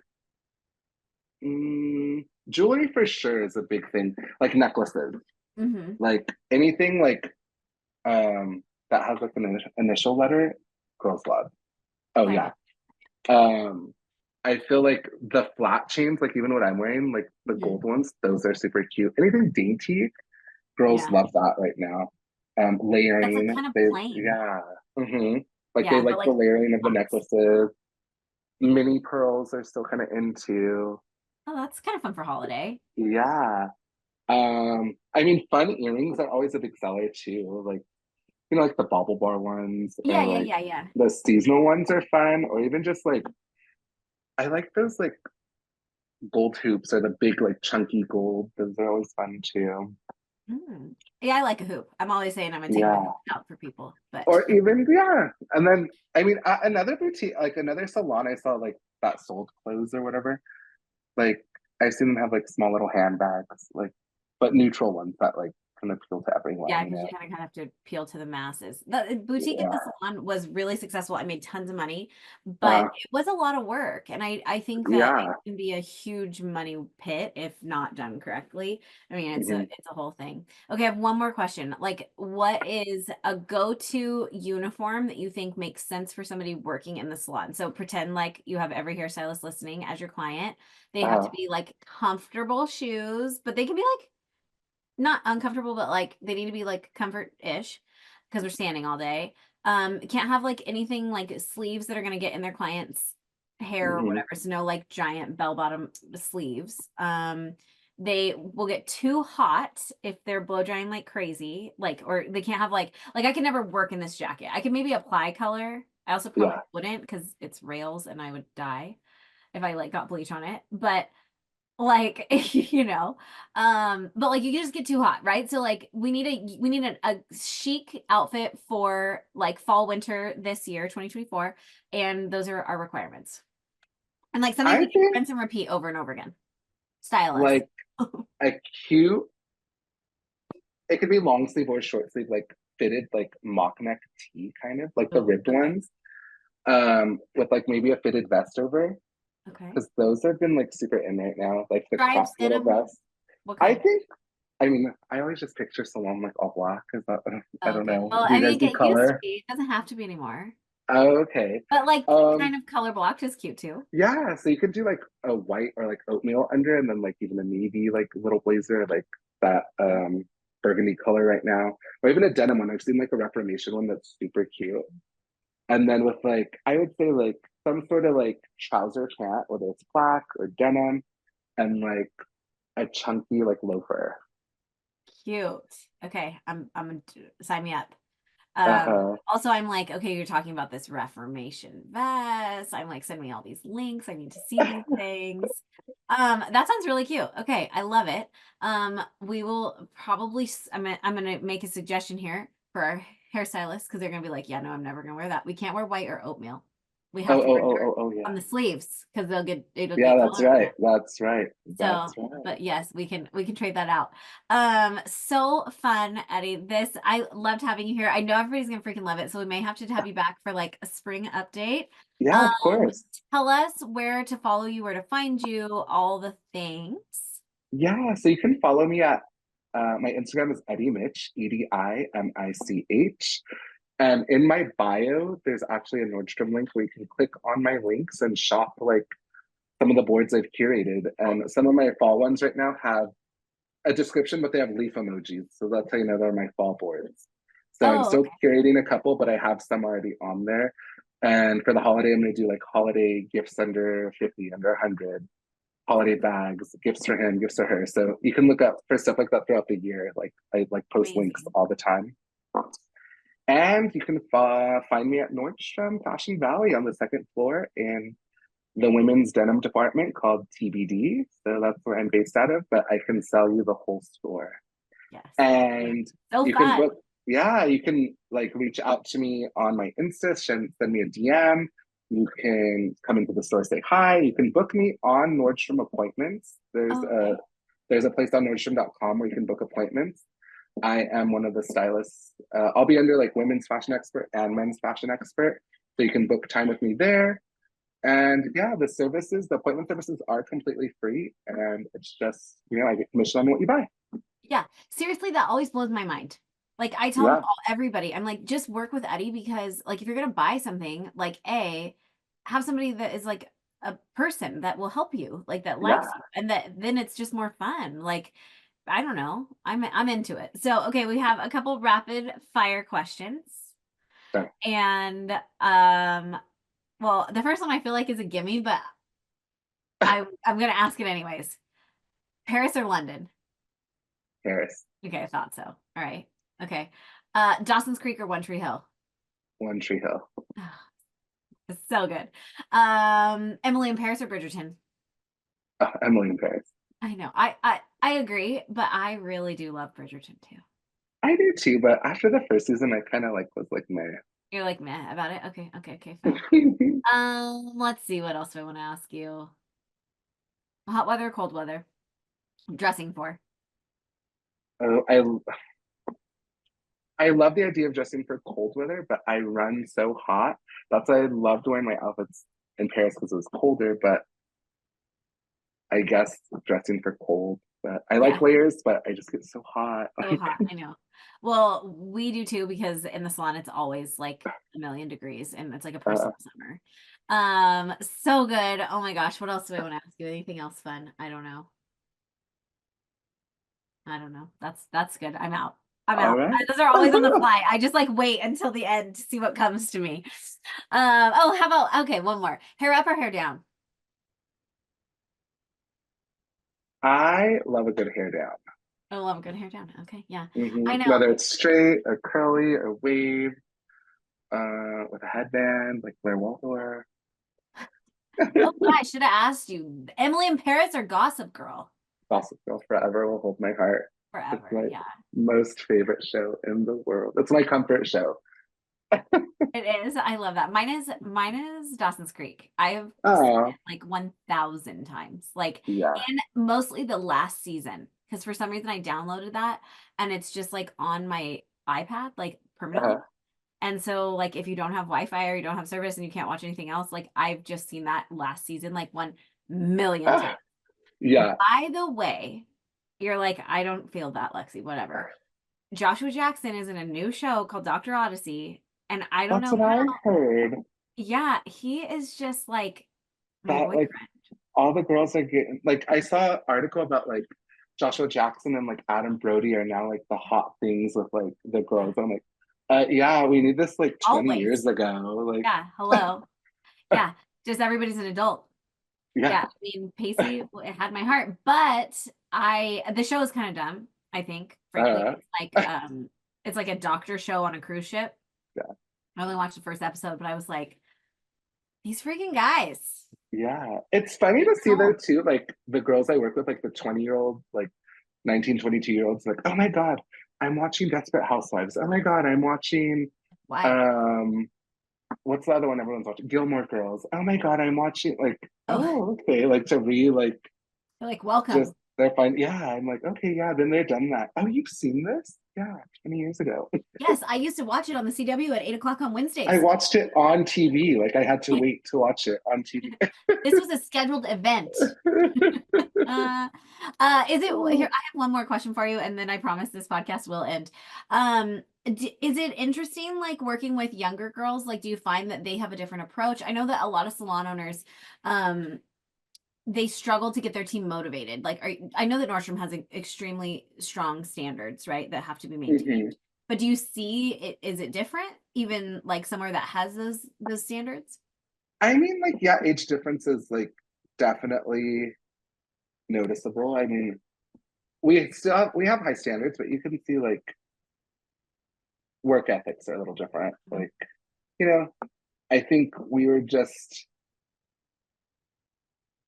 jewelry for sure is a big thing. Like necklaces, hmm like anything like that has like an initial letter, girls love. Oh fire. yeah. Um, I feel like the flat chains, like even what I'm wearing, like the hmm gold ones, those are super cute. Anything dainty, girls Yeah. love that right now. That's like Layering, kind of they plain. yeah. Like they Yeah, but like the like layering of the lots. necklaces. Mini pearls are still kind of into. Oh, that's kind of fun for holiday. Yeah. I mean, fun earrings are always a big seller too. Like, like the bauble bar ones Yeah, or yeah, like yeah, yeah. the seasonal ones are fun, or even just like I like those like gold hoops or the big like chunky gold. Those are always fun too. Mm. Yeah, I like a hoop. I'm always saying I'm gonna take my hoop Yeah. out for people, but Or even yeah. And then I mean another boutique, like another salon I saw like that sold clothes or whatever. Like I've seen them have like small little handbags, like but neutral ones that like can appeal to yeah, everyone, because you kind of have to appeal to the masses. The boutique at the Yeah. salon was really successful. I made tons of money, but Uh, it was a lot of work. And I think that it yeah. can be a huge money pit if not done correctly. I mean, Mhm. it's a whole thing. Okay, I have one more question. Like, what is a go-to uniform that you think makes sense for somebody working in the salon? So pretend like you have every hairstylist listening as your client. They have to Uh, be like comfortable shoes, but they can be like not uncomfortable, but like they need to be like comfort-ish because we're standing all day. Can't have like anything like sleeves that are gonna get in their client's hair or mhm. whatever. So no like giant bell-bottom sleeves. They will get too hot if they're blow drying like crazy, like or they can't have like I could never work in this jacket. I could maybe apply color. I also probably Yeah. wouldn't because it's rails and I would die if I like got bleach on it. But like but like you just get too hot, right? So like we need a chic outfit for like fall winter this year 2024, and those are our requirements, and like something I we can think rinse and repeat over and over again. Stylist. like a cute, it could be long sleeve or short sleeve, like fitted, like mock neck tee kind of, like the Oh, ribbed okay. ones, with like maybe a fitted vest over, Okay. because those have been like super in right now, like the Stripes, cropped little denim, vest. what I kind? think, I mean, I always just picture salon like all black. Is that, I Oh, don't okay, know. well Do I you mean guys do it used to color? be, it doesn't have to be anymore, Oh, okay. but like Um, kind of color blocked is cute too. yeah, so you could do like a white or like oatmeal under, and then like even a navy like little blazer, like that burgundy color right now, or even a denim one. I've seen like a Reformation one that's super cute. And then with like I would say like some sort of like trouser pant, whether it's black or denim, and like a chunky like loafer. Cute. Okay, I'm gonna sign me up. Uh-huh. Also, I'm like, okay, you're talking about this Reformation vest. I'm like, send me all these links. I need to see these things. That sounds really cute. Okay, I love it. We will probably, I'm gonna make a suggestion here for our hairstylist because they're gonna be like, yeah, no, I'm never gonna wear that. We can't wear white or oatmeal. We Oh, have to oh, wear oh, dark oh, oh, yeah. on the sleeves because it'll Yeah, get that's color on right. it. That's right. That's So, right. but yes, we can trade that out. So fun, Eddie. I loved having you here. I know everybody's gonna freaking love it, so we may have to have you back for like a spring update. Yeah, Um, of course. Tell us where to follow you, where to find you, all the things. Yeah, so you can follow me at my Instagram is Eddie Mitch, EDIMICH. And in my bio, there's actually a Nordstrom link where you can click on my links and shop like some of the boards I've curated. And some of my fall ones right now have a description, but they have leaf emojis. So that's how you know they're my fall boards. So I'm Oh, still okay. curating a couple, but I have some already on there. And for the holiday, I'm going to do like holiday gifts under 50, under 100, holiday bags, gifts for him, gifts for her. So you can look up for stuff like that throughout the year. Like I like post links Amazing. all the time. And you can find me at Nordstrom Fashion Valley on the second floor in the women's denim department called TBD. So that's where I'm based out of, but I can sell you the whole store. Yes. And So you can fun. book, yeah, you can like reach out to me on my Insta, send me a DM. You can come into the store, say hi. You can book me on Nordstrom appointments. Oh, okay. There's a place on Nordstrom.com where you can book appointments. I am one of the stylists. I'll be under like women's fashion expert and men's fashion expert. So you can book time with me there. And yeah, the appointment services are completely free. And it's just, I get commission on what you buy. Yeah, seriously, that always blows my mind. Like I tell Yeah, everybody, I'm like, just work with Eddie because like if you're gonna buy something, like have somebody that is like a person that will help you, like that likes yeah. you, and that then it's just more fun. Like I don't know, I'm into it. So okay, we have a couple rapid fire questions, Sure. and well, the first one I feel like is a gimme, but I'm gonna ask it anyways. Paris or London? Paris, Okay, I thought so. All right. Okay. Dawson's Creek or One Tree Hill? One Tree Hill. It's so good. Emily in Paris or Bridgerton? Emily in Paris. I know. I agree, but I really do love Bridgerton too. I do too, but after the first season, I kind of like was like, meh. You're like meh about it? Okay, okay, okay, fine. Let's see, what else do I want to ask you? Hot weather or cold weather? Dressing for. Oh, I love the idea of dressing for cold weather, but I run so hot. That's why I loved wearing my outfits in Paris because it was colder, but I guess dressing for cold. But I Yeah, like layers, but I just get so hot. so hot. I know. Well, we do too because in the salon it's always like a million degrees and it's like a Uh, personal summer. So good. Oh my gosh, what else do I want to ask you? Anything else fun? I don't know. I don't know. That's good. I'm out. I'm all out. right. Those are always on the fly. I just like wait until the end to see what comes to me. Oh, how about okay, one more. Hair up or hair down? I love a good hair down. I love a good hair down. Okay, yeah. I know. Whether it's straight or curly or wave, with a headband, like Blair Waldorf. Oh God, I should have asked you. Emily in Paris or Gossip Girl? Gossip Girl Forever will hold my heart. It's Forever. my Yeah. most favorite show in the world. It's my comfort show. It is. I love that. Mine is Dawson's Creek. I have seen Oh, it like 1,000 times. Like yeah. and mostly the last season. Because for some reason I downloaded that and it's just like on my iPad, like permanently. Uh, And so like if you don't have Wi-Fi or you don't have service and you can't watch anything else, like I've just seen that last season like 1 million times. uh, yeah. By the way, you're like, I don't feel that, Lexi, whatever. Joshua Jackson is in a new show called Dr. Odyssey, and I don't That's know what I how. heard. Yeah, he is just like my That like boyfriend. all the girls are getting like I saw an article about like Joshua Jackson and like Adam Brody are now like the hot things with like the Yeah, girls. I'm like, yeah, we need this like 20 years always. ago. Like, Yeah, hello. Yeah, just everybody's an adult. yeah. Yeah, I mean, Pacey it had my heart, but the show is kind of dumb, I think, frankly. Uh, It's like a doctor show on a cruise ship. yeah. I only watched the first episode, but I was like, these freaking guys. Yeah. It's funny to see though No. too, like the girls I work with, like the 20-year-old, like 19, 22-year-olds, like, oh my God, I'm watching Desperate Housewives. Oh my God, I'm watching Wild. um what's the other one everyone's watching? Gilmore Girls. Oh my God, I'm watching like, Oh, oh, okay. Like to like they're like, just welcome. they're fine. Yeah, I'm like, okay, yeah, then they've done that. Oh, you've seen this? Yeah, 20 years ago. Yes, I used to watch it on the CW at 8 o'clock on I Wednesdays. watched it on TV. Like I had to wait to watch it on TV. This was a scheduled event. Uh, is it here? I have one more question for you, and then I promise this podcast will end. Is it interesting, like working with younger girls? Like, do you find that they have a different approach? I know that a lot of salon owners, um, they struggle to get their team motivated. Like, I know that Nordstrom has extremely strong standards, right, that have to be Mhm. maintained. But do you see it? Is it different, even like somewhere that has those standards? I mean, like, yeah, age difference is like definitely noticeable. I mean, we have high standards, but you can see like work ethics are a little different. Mhm. Like, you know, I think we were just,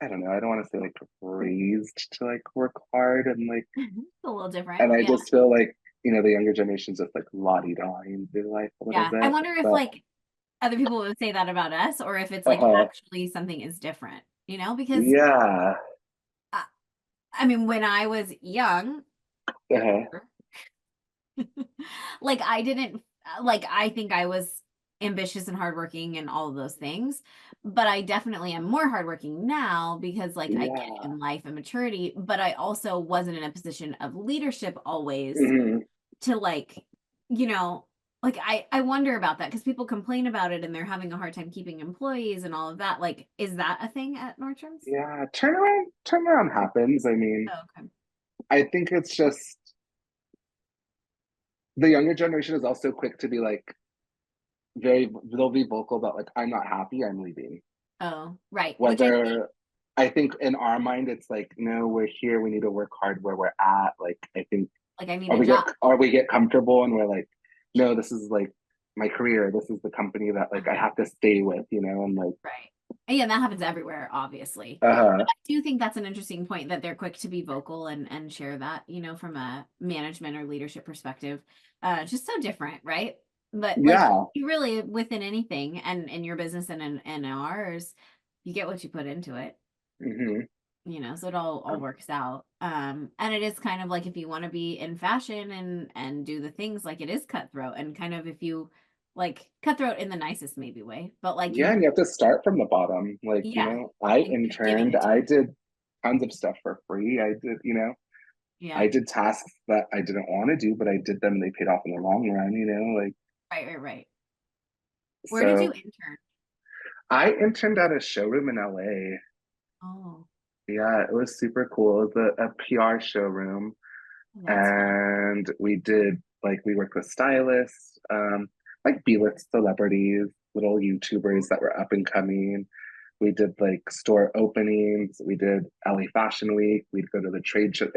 I don't know, I don't want to say like raised to like work hard and like, It's a little different. and I Yeah. just feel like, the younger generation's just like la-di-da in their life a little Yeah. I bit. wonder if But like other people would say that about us or if it's like uh, actually something is different, because yeah. I, I mean, when I was young, Uh, Like I didn't like I think I was ambitious and hardworking and all of those things, but I definitely am more hardworking now because like I get Yeah. in life and maturity, but I also wasn't in a position of leadership always Mhm. to like, you know, like I wonder about that because people complain about it and they're having a hard time keeping employees and all of that. Like, is that a thing at Nordstrom's? Yeah, turnaround happens. I mean, Oh, okay. I think it's just the younger generation is also quick to be like they'll be vocal about like I'm not happy, I'm leaving. Oh, right. Which I think Whether I think in our mind it's like no, we're here, we need to work hard where we're at. Like I think like I need or a job. we get comfortable and we're like no, this is like my career, this is the company that like I Uh-huh. have to stay with, you know, and like Right. And yeah, that happens everywhere, obviously. uh-huh. But I do think that's an interesting point that they're quick to be vocal and share that, from a management or leadership perspective. Just so different, right? But like Yeah. you really within anything and in your business and in ours, you get what you put into it, Hmm. so it all works out. And it is kind of like if you want to be in fashion and do the things like it is cutthroat and kind of if you like cutthroat in the nicest maybe way, but like you Yeah, have and you have to start from the bottom. Like, you yeah, know, I and keep giving interned, it to I them. did tons of stuff for free. I did, you know, Yeah. I did tasks that I didn't want to do, but I did them and they paid off in the long run, you know, like Right, right, right. Where did you so intern? I interned at a showroom in LA. Oh, Yeah, it was super cool. It was a PR showroom. that's fun. And we did like we worked with stylists, like B-list celebrities, little YouTubers that were up and coming. We did like store openings. We did LA Fashion Week. We'd go to the trade show.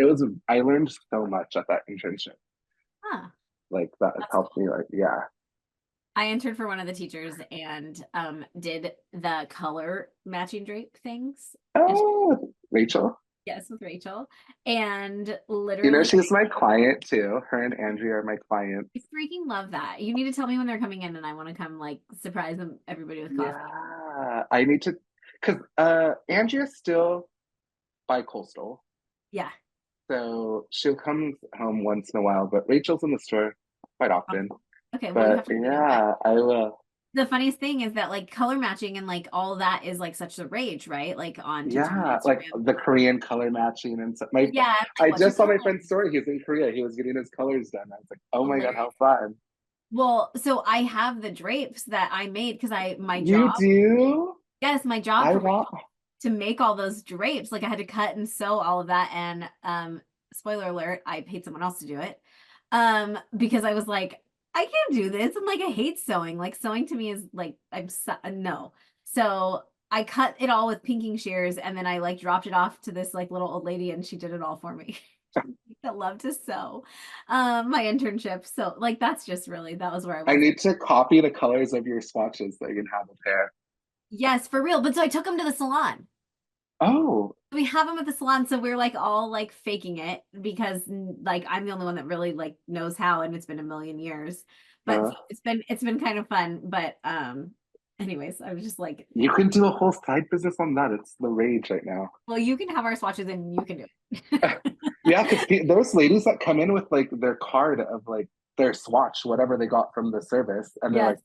I learned so much at that internship. Huh, Like that has that's helped cool. me. Like, yeah. I interned for one of the teachers and did the color matching drape things. And Oh, Rachel. yes, with Rachel. And You know, literally, she's my client too. Her and Andrea are my clients. I freaking love that. You need to tell me when they're coming in and I want to come like surprise them everybody with coffee. Yeah. I need to, because Andrea's still bi-coastal. Yeah. So she'll come home once in a while, but Rachel's in the store quite often. Awesome. Okay, well, you But have to let me know. yeah, I will. The funniest thing is that like color matching and like all that is like such a rage, right? Like on TikTok and Yeah, like Instagram. the Korean color matching and stuff. My Yeah, like I what's your just saw color? my friend's story. He's in Korea. He was getting his colors done. I was like, oh my God, Hilarious. how fun. Well, so I have the drapes that I made because my You job, do? yes, my job I for want Rachel to make all those drapes. Like I had to cut and sew all of that. And spoiler alert, I paid someone else to do it. Because I was like, I can't do this. I'm like, I hate sewing. Like sewing to me is like no. So I cut it all with pinking shears and then I like dropped it off to this like little old lady and she did it all for me. That love to sew. My internship. So like that was where I I was. need to copy the colors of your swatches so I can have a pair. Yes, for real. But so I took him to the salon. Oh, We have him at the salon, so we're like all like faking it because like I'm the only one that really like knows how, and it's been a million years. But uh, so it's been kind of fun. But anyways, I was just like, you could do a whole side business on that. It's the rage right now. well, you can have our swatches and you can do it. Yeah, because those ladies that come in with like their card of like their swatch, whatever they got from the service, and they're Yes. like,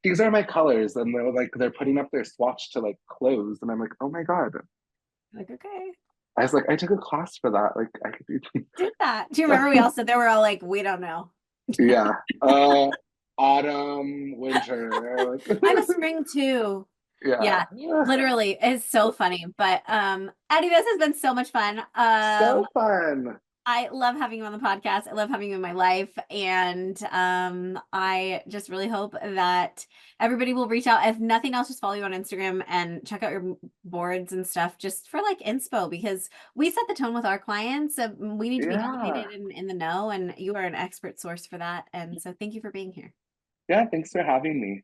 "These are my colors," and they're putting up their swatch to like close, and I'm like, "Oh my God!" Like, okay, I was like, "I took a class for that. Like, I could did that. Do you remember we do." all said there? We're all like, we don't know. Yeah. Autumn, winter. Like, I'm a spring too. yeah. Yeah, literally, it's so funny. But Eddie, this has been so much fun. So fun. I love having you on the podcast. I love having you in my life. And I just really hope that everybody will reach out. If nothing else, just follow you on Instagram and check out your boards and stuff just for like inspo because we set the tone with our clients. We need to be Yeah. elevated in the know, and you are an expert source for that. And so thank you for being here. Yeah. Thanks for having me.